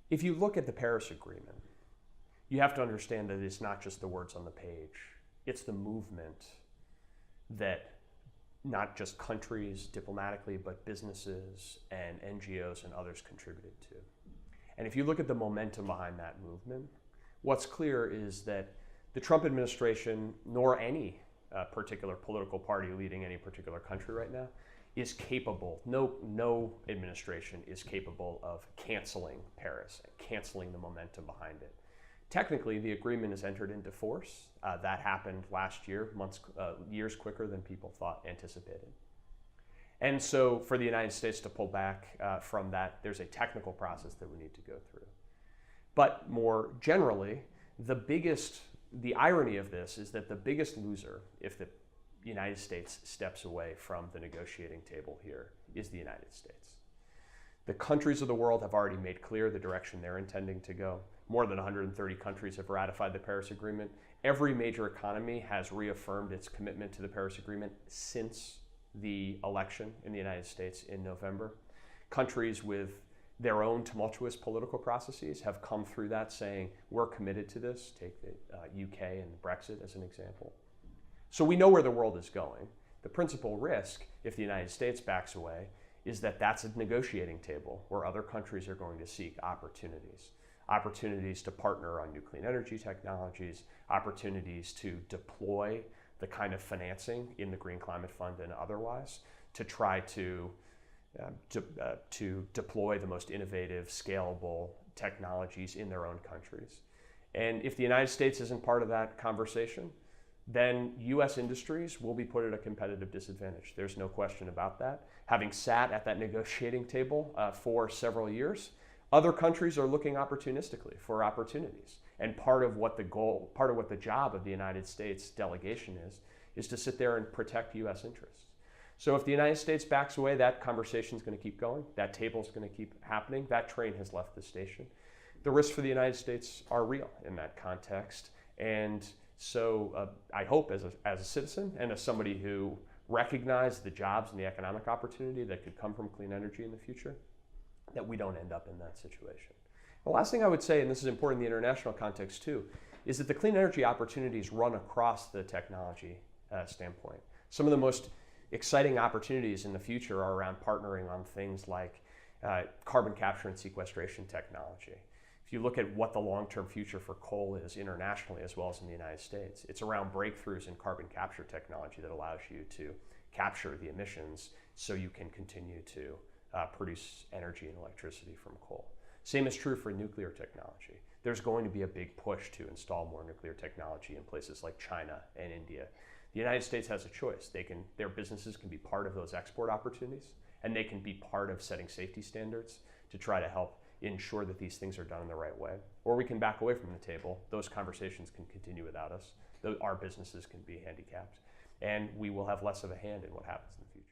If you look at the Paris Agreement, you have to understand that it's not just the words on the page. It's the movement that not just countries diplomatically, but businesses and NGOs and others contributed to. And if you look at the momentum behind that movement, what's clear is that the Trump administration, nor any particular political party leading any particular country right now, is capable, no administration is capable of canceling Paris, canceling the momentum behind it. Technically, the agreement is entered into force. That happened last year, years quicker than people anticipated. And so for the United States to pull back from that, there's a technical process that we need to go through. But more generally, the irony of this is that the biggest loser, if the United States steps away from the negotiating table here, is the United States. The countries of the world have already made clear the direction they're intending to go. More than 130 countries have ratified the Paris Agreement. Every major economy has reaffirmed its commitment to the Paris Agreement since the election in the United States in November. Countries with their own tumultuous political processes have come through that saying, we're committed to this. Take the UK and Brexit as an example. So we know where the world is going. The principal risk, if the United States backs away, is that that's a negotiating table where other countries are going to seek opportunities to partner on new clean energy technologies, opportunities to deploy the kind of financing in the Green Climate Fund and otherwise to try to deploy the most innovative, scalable technologies in their own countries. And if the United States isn't part of that conversation, then U.S. industries will be put at a competitive disadvantage. There's no question about that. Having sat at that negotiating table for several years, other countries are looking opportunistically for opportunities. And part of what the job of the United States delegation is to sit there and protect U.S. interests. So if the United States backs away, that conversation is going to keep going. That table is going to keep happening. That train has left the station. The risks for the United States are real in that context. And so I hope as a citizen and as somebody who recognized the jobs and the economic opportunity that could come from clean energy in the future, that we don't end up in that situation. The last thing I would say, and this is important in the international context too, is that the clean energy opportunities run across the technology standpoint. Some of the most exciting opportunities in the future are around partnering on things like carbon capture and sequestration technology. If you look at what the long-term future for coal is internationally as well as in the United States, it's around breakthroughs in carbon capture technology that allows you to capture the emissions so you can continue to produce energy and electricity from coal. Same is true for nuclear technology. There's going to be a big push to install more nuclear technology in places like China and India. The United States has a choice. Their businesses can be part of those export opportunities, and they can be part of setting safety standards to try to help ensure that these things are done in the right way. Or we can back away from the table. Those conversations can continue without us. Our businesses can be handicapped, and we will have less of a hand in what happens in the future.